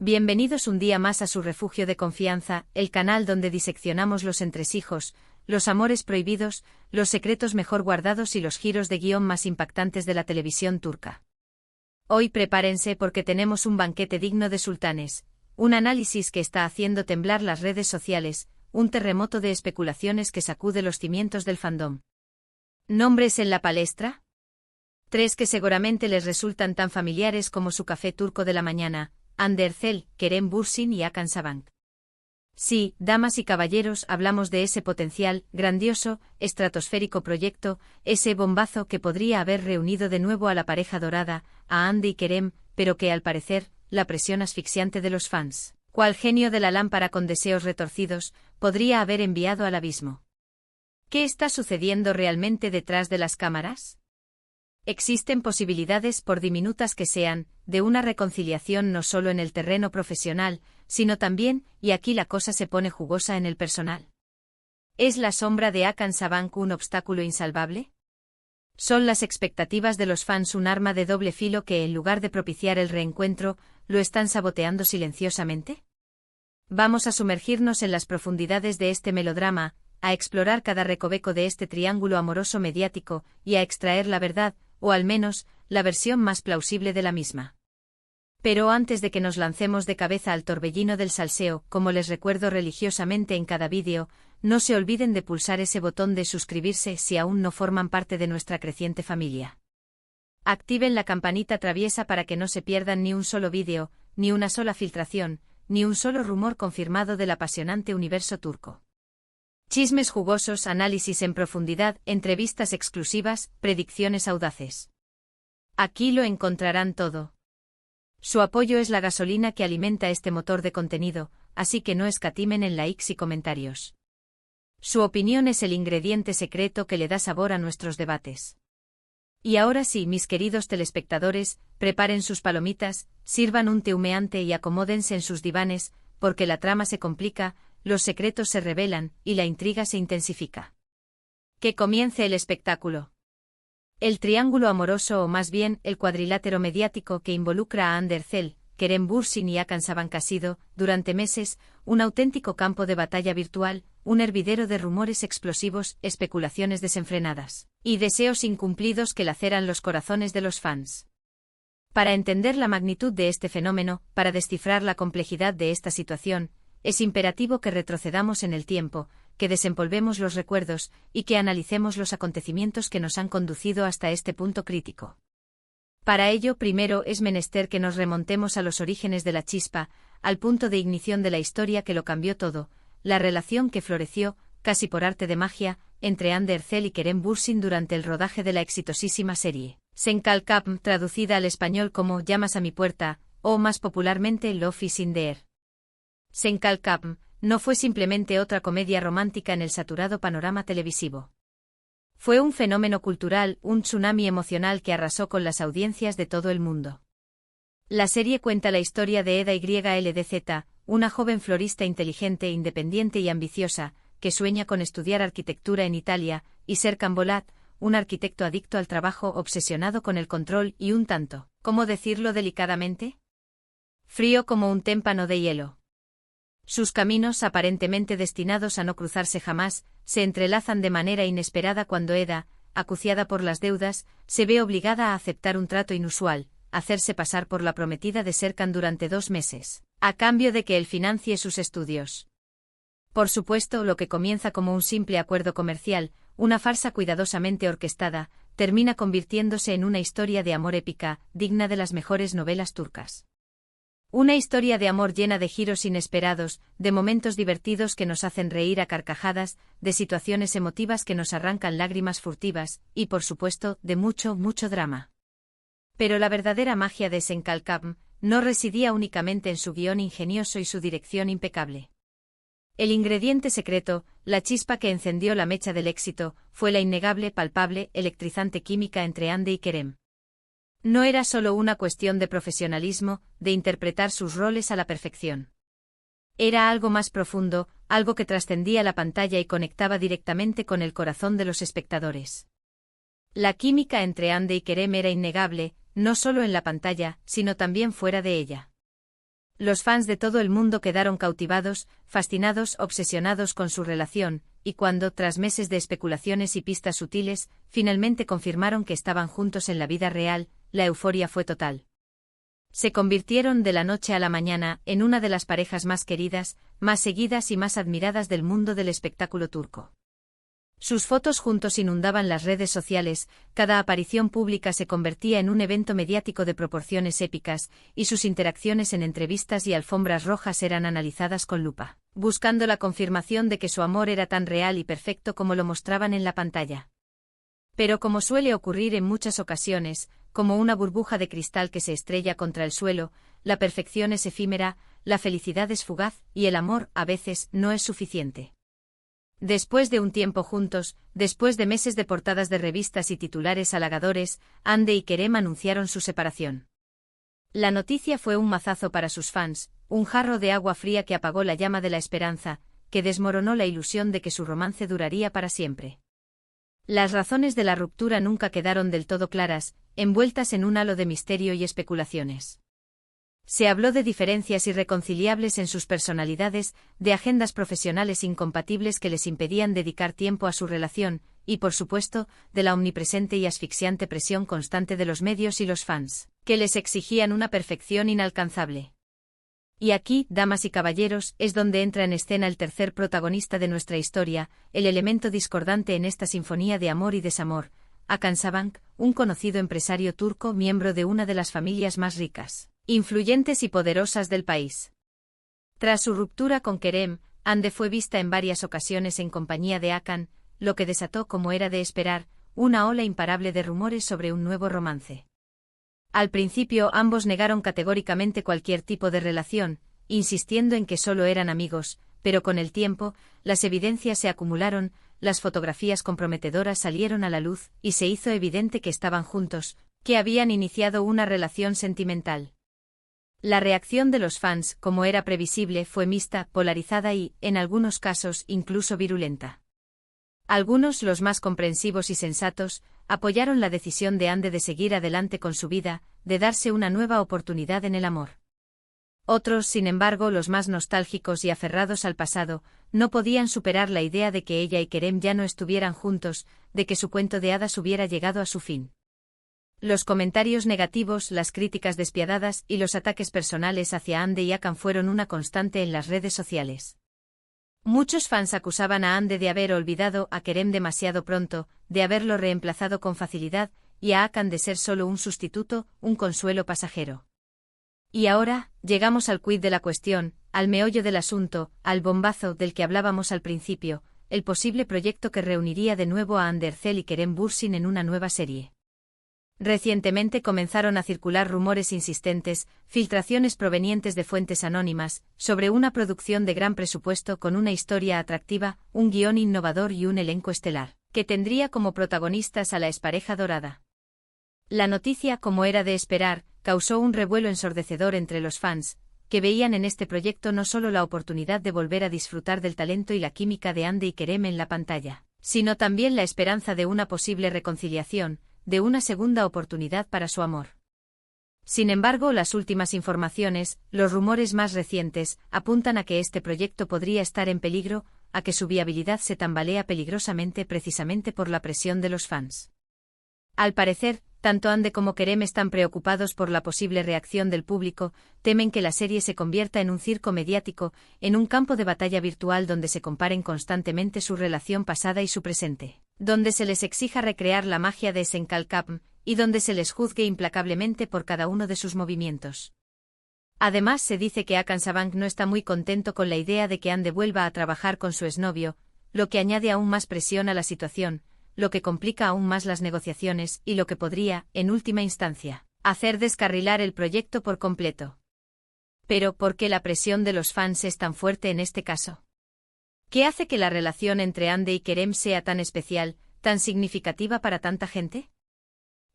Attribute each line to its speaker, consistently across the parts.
Speaker 1: Bienvenidos un día más a su refugio de confianza, el canal donde diseccionamos los entresijos, los amores prohibidos, los secretos mejor guardados y los giros de guión más impactantes de la televisión turca. Hoy prepárense porque tenemos un banquete digno de sultanes, un análisis que está haciendo temblar las redes sociales, un terremoto de especulaciones que sacude los cimientos del fandom. ¿Nombres en la palestra? Tres que seguramente les resultan tan familiares como su café turco de la mañana: Hande Erçel, Kerem Bürsin y Hakan Sabank. Sí, damas y caballeros, hablamos de ese potencial, grandioso, estratosférico proyecto, ese bombazo que podría haber reunido de nuevo a la pareja dorada, a Hande y Kerem, pero que al parecer, la presión asfixiante de los fans, cual genio de la lámpara con deseos retorcidos, podría haber enviado al abismo. ¿Qué está sucediendo realmente detrás de las cámaras? Existen posibilidades, por diminutas que sean, de una reconciliación no solo en el terreno profesional, sino también, y aquí la cosa se pone jugosa, en el personal. ¿Es la sombra de Hakan Sabank un obstáculo insalvable? ¿Son las expectativas de los fans un arma de doble filo que, en lugar de propiciar el reencuentro, lo están saboteando silenciosamente? Vamos a sumergirnos en las profundidades de este melodrama, a explorar cada recoveco de este triángulo amoroso mediático, y a extraer la verdad, o al menos, la versión más plausible de la misma. Pero antes de que nos lancemos de cabeza al torbellino del salseo, como les recuerdo religiosamente en cada vídeo, no se olviden de pulsar ese botón de suscribirse si aún no forman parte de nuestra creciente familia. Activen la campanita traviesa para que no se pierdan ni un solo vídeo, ni una sola filtración, ni un solo rumor confirmado del apasionante universo turco. Chismes jugosos, análisis en profundidad, entrevistas exclusivas, predicciones audaces. Aquí lo encontrarán todo. Su apoyo es la gasolina que alimenta este motor de contenido, así que no escatimen en likes y comentarios. Su opinión es el ingrediente secreto que le da sabor a nuestros debates. Y ahora sí, mis queridos telespectadores, preparen sus palomitas, sirvan un té humeante y acomódense en sus divanes, porque la trama se complica, los secretos se revelan, y la intriga se intensifica. Que comience el espectáculo. El triángulo amoroso, o más bien, el cuadrilátero mediático que involucra a Hande Erçel, Kerem Bürsin y Hakan Sabank ha sido, durante meses, un auténtico campo de batalla virtual, un hervidero de rumores explosivos, especulaciones desenfrenadas, y deseos incumplidos que laceran los corazones de los fans. Para entender la magnitud de este fenómeno, para descifrar la complejidad de esta situación, es imperativo que retrocedamos en el tiempo, que desempolvemos los recuerdos, y que analicemos los acontecimientos que nos han conducido hasta este punto crítico. Para ello, primero es menester que nos remontemos a los orígenes de la chispa, al punto de ignición de la historia que lo cambió todo, la relación que floreció, casi por arte de magia, entre Hande Erçel y Kerem Bürsin durante el rodaje de la exitosísima serie Sen Kalkam, traducida al español como Llamas a mi puerta, o más popularmente Love is in the air. Sen Kalkam no fue simplemente otra comedia romántica en el saturado panorama televisivo. Fue un fenómeno cultural, un tsunami emocional que arrasó con las audiencias de todo el mundo. La serie cuenta la historia de Eda YLDZ, una joven florista inteligente, independiente y ambiciosa, que sueña con estudiar arquitectura en Italia, y Serkan Bolat, un arquitecto adicto al trabajo, obsesionado con el control y un tanto, ¿cómo decirlo delicadamente?, frío como un témpano de hielo. Sus caminos, aparentemente destinados a no cruzarse jamás, se entrelazan de manera inesperada cuando Eda, acuciada por las deudas, se ve obligada a aceptar un trato inusual, hacerse pasar por la prometida de Serkan durante 2 meses, a cambio de que él financie sus estudios. Por supuesto, lo que comienza como un simple acuerdo comercial, una farsa cuidadosamente orquestada, termina convirtiéndose en una historia de amor épica, digna de las mejores novelas turcas. Una historia de amor llena de giros inesperados, de momentos divertidos que nos hacen reír a carcajadas, de situaciones emotivas que nos arrancan lágrimas furtivas, y por supuesto, de mucho, mucho drama. Pero la verdadera magia de Sen Kalkam no residía únicamente en su guión ingenioso y su dirección impecable. El ingrediente secreto, la chispa que encendió la mecha del éxito, fue la innegable, palpable, electrizante química entre Hande y Kerem. No era solo una cuestión de profesionalismo, de interpretar sus roles a la perfección. Era algo más profundo, algo que trascendía la pantalla y conectaba directamente con el corazón de los espectadores. La química entre Hande y Kerem era innegable, no solo en la pantalla, sino también fuera de ella. Los fans de todo el mundo quedaron cautivados, fascinados, obsesionados con su relación, y cuando, tras meses de especulaciones y pistas sutiles, finalmente confirmaron que estaban juntos en la vida real, la euforia fue total. Se convirtieron de la noche a la mañana en una de las parejas más queridas, más seguidas y más admiradas del mundo del espectáculo turco. Sus fotos juntos inundaban las redes sociales, cada aparición pública se convertía en un evento mediático de proporciones épicas, y sus interacciones en entrevistas y alfombras rojas eran analizadas con lupa, buscando la confirmación de que su amor era tan real y perfecto como lo mostraban en la pantalla. Pero como suele ocurrir en muchas ocasiones, como una burbuja de cristal que se estrella contra el suelo, la perfección es efímera, la felicidad es fugaz, y el amor, a veces, no es suficiente. Después de un tiempo juntos, después de meses de portadas de revistas y titulares halagadores, Hande y Kerem anunciaron su separación. La noticia fue un mazazo para sus fans, un jarro de agua fría que apagó la llama de la esperanza, que desmoronó la ilusión de que su romance duraría para siempre. Las razones de la ruptura nunca quedaron del todo claras, envueltas en un halo de misterio y especulaciones. Se habló de diferencias irreconciliables en sus personalidades, de agendas profesionales incompatibles que les impedían dedicar tiempo a su relación, y por supuesto, de la omnipresente y asfixiante presión constante de los medios y los fans, que les exigían una perfección inalcanzable. Y aquí, damas y caballeros, es donde entra en escena el tercer protagonista de nuestra historia, el elemento discordante en esta sinfonía de amor y desamor, Hakan Sabank, un conocido empresario turco miembro de una de las familias más ricas, influyentes y poderosas del país. Tras su ruptura con Kerem, Hande fue vista en varias ocasiones en compañía de Hakan, lo que desató, como era de esperar, una ola imparable de rumores sobre un nuevo romance. Al principio ambos negaron categóricamente cualquier tipo de relación, insistiendo en que solo eran amigos, pero con el tiempo, las evidencias se acumularon, las fotografías comprometedoras salieron a la luz, y se hizo evidente que estaban juntos, que habían iniciado una relación sentimental. La reacción de los fans, como era previsible, fue mixta, polarizada y, en algunos casos, incluso virulenta. Algunos, los más comprensivos y sensatos, apoyaron la decisión de Hande de seguir adelante con su vida, de darse una nueva oportunidad en el amor. Otros, sin embargo, los más nostálgicos y aferrados al pasado, no podían superar la idea de que ella y Kerem ya no estuvieran juntos, de que su cuento de hadas hubiera llegado a su fin. Los comentarios negativos, las críticas despiadadas y los ataques personales hacia Hande y Hakan fueron una constante en las redes sociales. Muchos fans acusaban a Hande de haber olvidado a Kerem demasiado pronto, de haberlo reemplazado con facilidad, y a Hakan de ser solo un sustituto, un consuelo pasajero. Y ahora, llegamos al quid de la cuestión, al meollo del asunto, al bombazo del que hablábamos al principio, el posible proyecto que reuniría de nuevo a Hande Erçel y Kerem Bürsin en una nueva serie. Recientemente comenzaron a circular rumores insistentes, filtraciones provenientes de fuentes anónimas, sobre una producción de gran presupuesto con una historia atractiva, un guión innovador y un elenco estelar, que tendría como protagonistas a la expareja dorada. La noticia, como era de esperar, causó un revuelo ensordecedor entre los fans, que veían en este proyecto no solo la oportunidad de volver a disfrutar del talento y la química de Hande y Kerem en la pantalla, sino también la esperanza de una posible reconciliación, de una segunda oportunidad para su amor. Sin embargo, las últimas informaciones, los rumores más recientes, apuntan a que este proyecto podría estar en peligro, a que su viabilidad se tambalea peligrosamente precisamente por la presión de los fans. Al parecer, tanto Hande como Kerem están preocupados por la posible reacción del público, temen que la serie se convierta en un circo mediático, en un campo de batalla virtual donde se comparen constantemente su relación pasada y su presente, donde se les exija recrear la magia de Senkalkapm, y donde se les juzgue implacablemente por cada uno de sus movimientos. Además, se dice que Hakan Sabank no está muy contento con la idea de que Hande vuelva a trabajar con su exnovio, lo que añade aún más presión a la situación, lo que complica aún más las negociaciones y lo que podría, en última instancia, hacer descarrilar el proyecto por completo. Pero, ¿por qué la presión de los fans es tan fuerte en este caso? ¿Qué hace que la relación entre Hande y Kerem sea tan especial, tan significativa para tanta gente?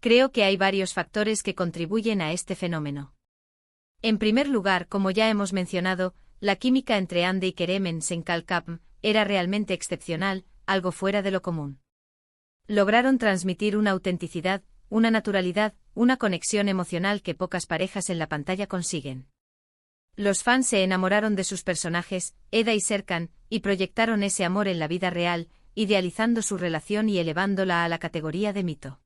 Speaker 1: Creo que hay varios factores que contribuyen a este fenómeno. En primer lugar, como ya hemos mencionado, la química entre Hande y Kerem en Senkalkapm era realmente excepcional, algo fuera de lo común. Lograron transmitir una autenticidad, una naturalidad, una conexión emocional que pocas parejas en la pantalla consiguen. Los fans se enamoraron de sus personajes, Eda y Serkan, y proyectaron ese amor en la vida real, idealizando su relación y elevándola a la categoría de mito.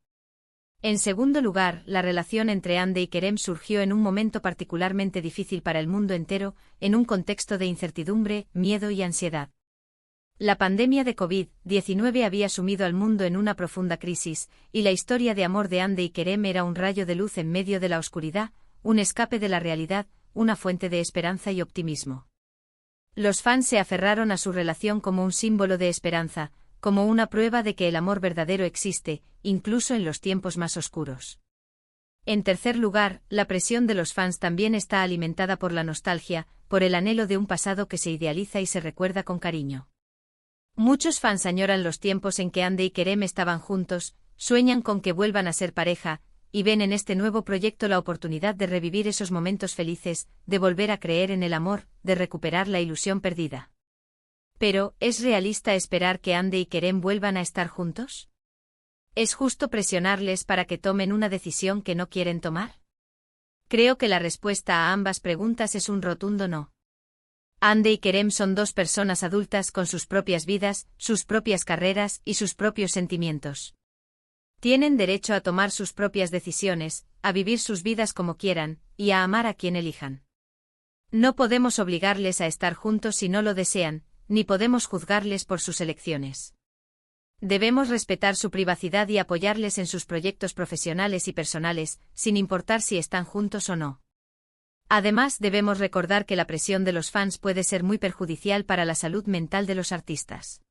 Speaker 1: En segundo lugar, la relación entre Hande y Kerem surgió en un momento particularmente difícil para el mundo entero, en un contexto de incertidumbre, miedo y ansiedad. La pandemia de COVID-19 había sumido al mundo en una profunda crisis, y la historia de amor de Hande y Kerem era un rayo de luz en medio de la oscuridad, un escape de la realidad, una fuente de esperanza y optimismo. Los fans se aferraron a su relación como un símbolo de esperanza, como una prueba de que el amor verdadero existe, incluso en los tiempos más oscuros. En tercer lugar, la presión de los fans también está alimentada por la nostalgia, por el anhelo de un pasado que se idealiza y se recuerda con cariño. Muchos fans añoran los tiempos en que Hande y Kerem estaban juntos, sueñan con que vuelvan a ser pareja, y ven en este nuevo proyecto la oportunidad de revivir esos momentos felices, de volver a creer en el amor, de recuperar la ilusión perdida. Pero, ¿es realista esperar que Hande y Kerem vuelvan a estar juntos? ¿Es justo presionarles para que tomen una decisión que no quieren tomar? Creo que la respuesta a ambas preguntas es un rotundo no. Hande y Kerem son dos personas adultas con sus propias vidas, sus propias carreras y sus propios sentimientos. Tienen derecho a tomar sus propias decisiones, a vivir sus vidas como quieran, y a amar a quien elijan. No podemos obligarles a estar juntos si no lo desean, ni podemos juzgarles por sus elecciones. Debemos respetar su privacidad y apoyarles en sus proyectos profesionales y personales, sin importar si están juntos o no. Además, debemos recordar que la presión de los fans puede ser muy perjudicial para la salud mental de los artistas.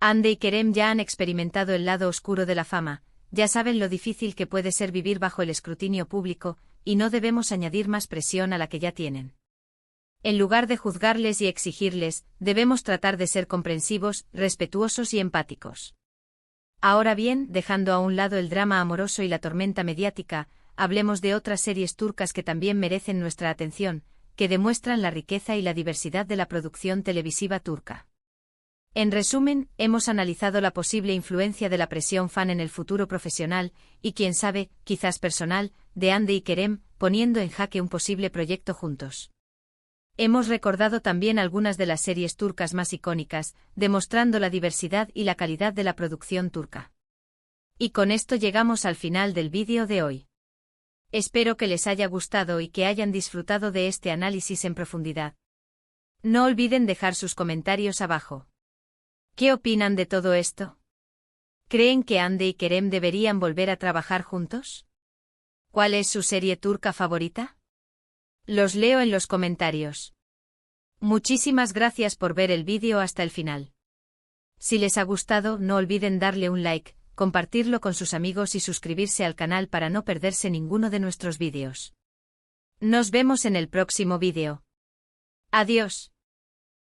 Speaker 1: Hande y Kerem ya han experimentado el lado oscuro de la fama, ya saben lo difícil que puede ser vivir bajo el escrutinio público, y no debemos añadir más presión a la que ya tienen. En lugar de juzgarles y exigirles, debemos tratar de ser comprensivos, respetuosos y empáticos. Ahora bien, dejando a un lado el drama amoroso y la tormenta mediática, hablemos de otras series turcas que también merecen nuestra atención, que demuestran la riqueza y la diversidad de la producción televisiva turca. En resumen, hemos analizado la posible influencia de la presión fan en el futuro profesional, y quién sabe, quizás personal, de Hande y Kerem, poniendo en jaque un posible proyecto juntos. Hemos recordado también algunas de las series turcas más icónicas, demostrando la diversidad y la calidad de la producción turca. Y con esto llegamos al final del vídeo de hoy. Espero que les haya gustado y que hayan disfrutado de este análisis en profundidad. No olviden dejar sus comentarios abajo. ¿Qué opinan de todo esto? ¿Creen que Hande y Kerem deberían volver a trabajar juntos? ¿Cuál es su serie turca favorita? Los leo en los comentarios. Muchísimas gracias por ver el vídeo hasta el final. Si les ha gustado, no olviden darle un like, compartirlo con sus amigos y suscribirse al canal para no perderse ninguno de nuestros vídeos. Nos vemos en el próximo vídeo. Adiós.